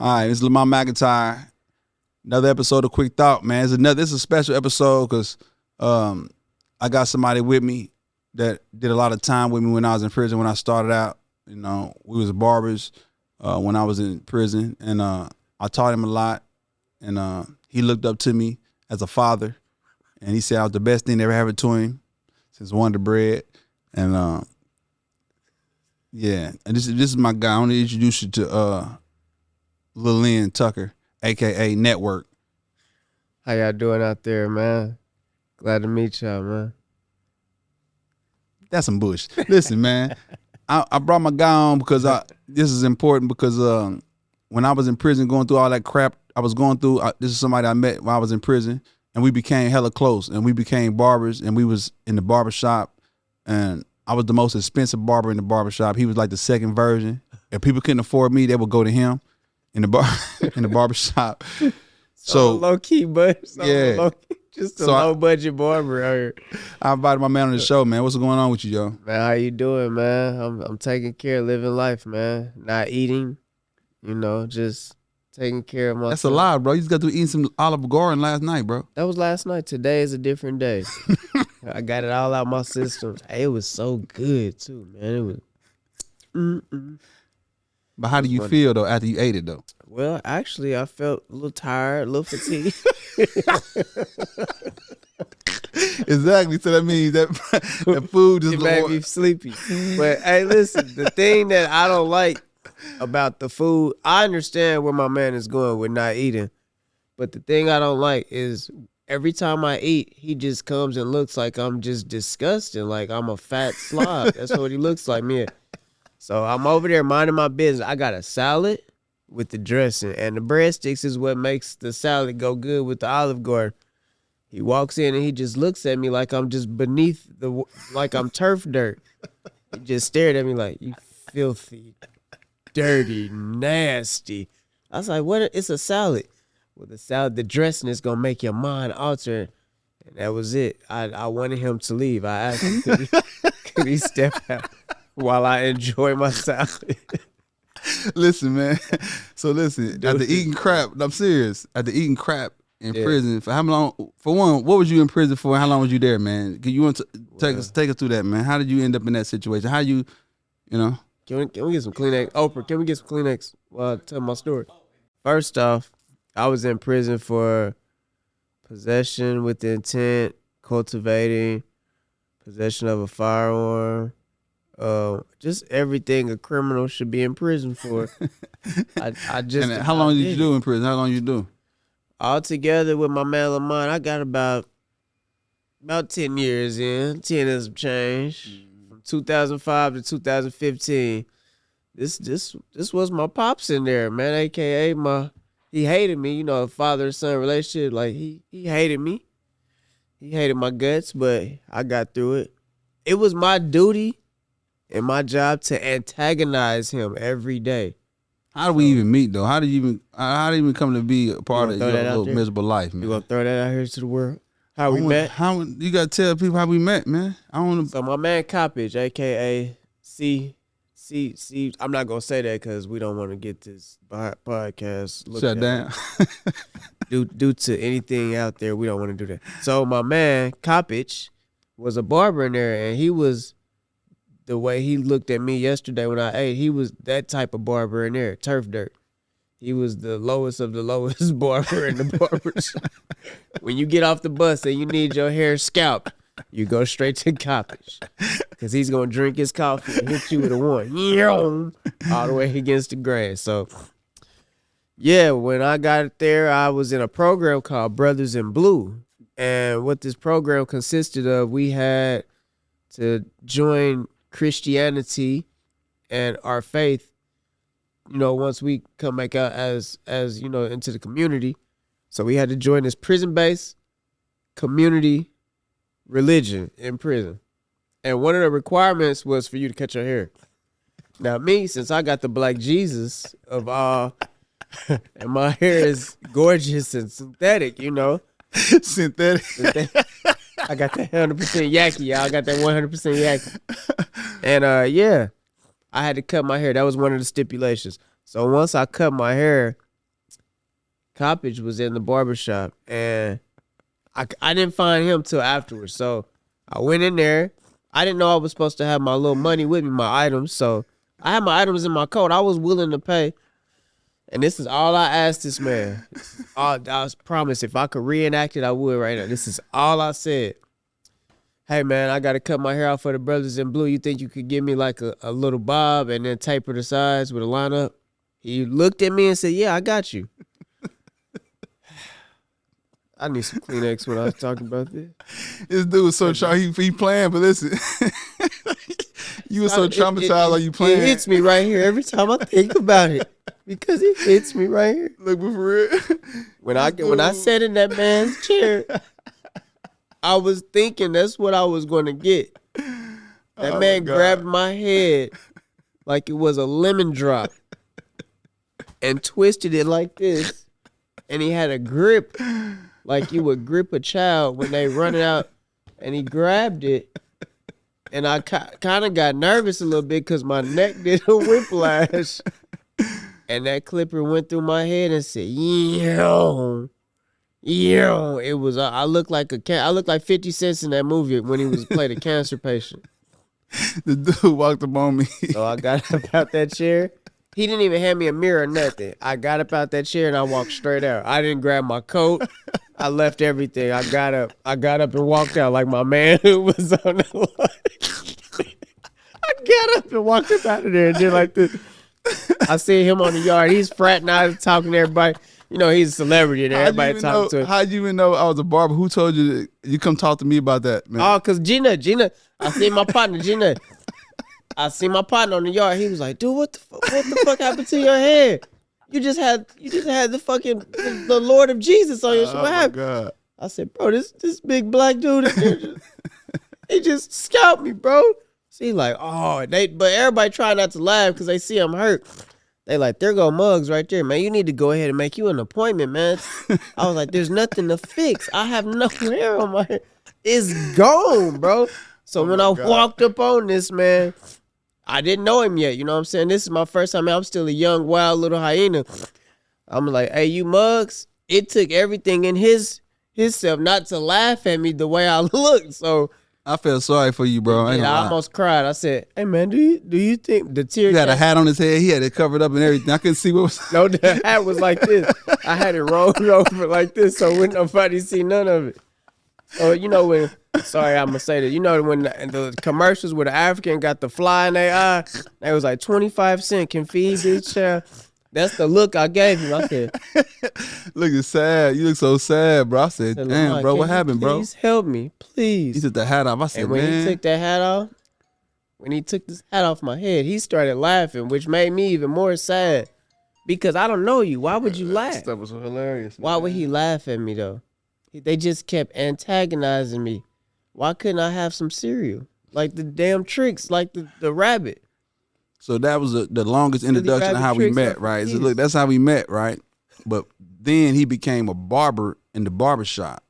All right, it's Lamar McIntyre. Another episode of Quick Thought, man. This is a special episode because I got somebody with me that did a lot of time with me when I was in prison. When I started out, we was barbers when I was in prison, and I taught him a lot, and he looked up to me as a father, and he said I was the best thing that ever happened to him since Wonder Bread, and yeah, and this is my guy. I want to introduce you to Lil Lynn Tucker, aka Network. How y'all doing out there, man? Glad to meet y'all, man. That's some bush. Listen, man, I brought my guy on because this is important because when I was in prison going through all that crap I was going through, this is somebody I met while I was in prison, and we became hella close, and we became barbers, and we was in the barber shop, and I was the most expensive barber in the barber shop. He was like the second version. If people couldn't afford me, they would go to him in the barber shop. So low key, but yeah, just a low budget barber. I invited my man on the show, man. What's going on with you, yo? Man, how you doing, man? I'm taking care of living life, man. Not eating, just taking care of myself. That's a lie, bro. You just got to eat some Olive Garden last night, bro. That was last night. Today is a different day. I got it all out my system. It was so good too, man. It was. But how do you feel though after you ate it though? Well, actually, I felt a little tired, a little fatigued. Exactly. So that means that food just made me sleepy. But hey, listen, the thing that I don't like about the food, I understand where my man is going with not eating, but the thing I don't like is every time I eat, he just comes and looks like I'm just disgusting, like I'm a fat slob. That's what he looks like, me. So I'm over there minding my business. I got a salad with the dressing, and the breadsticks is what makes the salad go good with the Olive Garden. He walks in and he just looks at me like I'm just beneath like I'm turf dirt. He just stared at me like, you filthy, dirty, nasty. I was like, what? It's a salad. Well, the salad, the dressing is going to make your mind alter. And that was it. I wanted him to leave. I asked him, could he step out while I enjoy my salad? Listen, man. So listen, after eating crap, I'm serious. After eating crap in prison, for how long? For one, what was you in prison for? How long was you there, man? Can you want to take us through that, man? How did you end up in that situation? How you know? Can we get some Kleenex? Oprah, can we get some Kleenex while I tell my story? First off, I was in prison for possession with the intent, cultivating, possession of a firearm, just everything a criminal should be in prison for. I just. And how long did you do in prison? How long did you do? All together with my man Lamont, I got about 10 years in, 10 and some change, from 2005 to 2015. This was my pops in there, man, AKA he hated me, father and son relationship. Like he hated me. He hated my guts, but I got through it. It was my duty and my job to antagonize him every day. How do we even meet though? How did you even come to be a part of your little miserable life, man? You gonna throw that out here to the world? How we met? How you gotta tell people how we met, man? I don't know. So my man Coppage, AKA C. I'm not gonna say that because we don't want to get this podcast shut down. Due to anything out there, we don't want to do that. So my man Coppage was a barber in there, and he was the way he looked at me yesterday when I ate. He was that type of barber in there, turf dirt. He was the lowest of the lowest barber in the barber shop. When you get off the bus and you need your hair scalped, you go straight to Coppage, because he's going to drink his coffee and hit you with a one all the way against the grain. So, yeah, when I got there, I was in a program called Brothers in Blue. And what this program consisted of, we had to join Christianity and our faith, once we come back out as into the community. So we had to join this prison-based community religion in prison. And one of the requirements was for you to cut your hair. Now me, since I got the black Jesus of all, and my hair is gorgeous and synthetic, Synthetic. I got that 100% yaki, y'all. I got that 100% yaki. And I had to cut my hair. That was one of the stipulations. So once I cut my hair, Coppage was in the barbershop, and I didn't find him till afterwards. So I went in there. I didn't know I was supposed to have my little money with me, my items. So I had my items in my coat. I was willing to pay. And this is all I asked this man. I was promised if I could reenact it, I would right now. This is all I said. Hey, man, I got to cut my hair out for the brothers in blue. You think you could give me like a little bob and then taper the sides with a lineup? He looked at me and said, yeah, I got you. I need some Kleenex when I was talking about this. This dude was so he playing, but listen, you were so traumatized while you playing. It hits me right here every time I think about it because it hits me right here. Look, but for real, when I sat in that man's chair, I was thinking that's what I was going to get. That man grabbed my head like it was a lemon drop and twisted it like this, and he had a grip. Like you would grip a child when they run it out, and he grabbed it, and I kind of got nervous a little bit because my neck did a whiplash, and that clipper went through my head and said, "Yo." It was. I looked like 50 Cent in that movie when he was played a cancer patient. The dude walked up on me. So I got up out that chair. He didn't even hand me a mirror or nothing. I got up out that chair and I walked straight out. I didn't grab my coat. I left everything. I got up and walked out like my man who was on the line. I got up and walked up out of there and did like this. I see him on the yard. He's fraternizing, talking to everybody. You know, he's a celebrity and everybody talking to him. How'd you even know I was a barber? Who told you you come talk to me about that, man? Oh, because Gina, I see my partner, Gina. I see my partner on the yard. He was like, dude, what the fuck happened to your hair? You just had the fucking the Lord of Jesus on your show. What happened? God. I said, bro, this big black dude, he just scalped me, bro. See, like, but everybody try not to laugh because they see I'm hurt. They like, there go Muggs right there, man. You need to go ahead and make you an appointment, man. I was like, there's nothing to fix. I have no hair on my hair. It's gone, bro. So when I walked up on this, man, I didn't know him yet. You know what I'm saying? This is my first time. Man, I'm still a young, wild little hyena. I'm like, hey, you Muggs. It took everything in his self not to laugh at me the way I looked. So I felt sorry for you, bro. I almost cried. I said, hey, man, do you think the tear? He had a hat on his head. He had it covered up and everything. I couldn't see what was. No, the hat was like this. I had it rolled over like this so wouldn't nobody see none of it. So, you know, when, sorry, I'm going to say this. You know, when the commercials where the African got the fly in their eye, they was like 25 cents can feed this child. That's the look I gave him. I said, looking sad. You look so sad, bro. I said, damn, bro, what happened, bro? Please help me, please. He took the hat off. I said, and when he took that hat off, when he took this hat off my head, he started laughing, which made me even more sad because I don't know you. Why would you laugh? That stuff was hilarious. Why would he laugh at me, though? They just kept antagonizing me. Why couldn't I have some cereal? Like the damn tricks, like the rabbit. So that was the longest introduction of how we met, right? So look, that's how we met, right? But then he became a barber in the barbershop.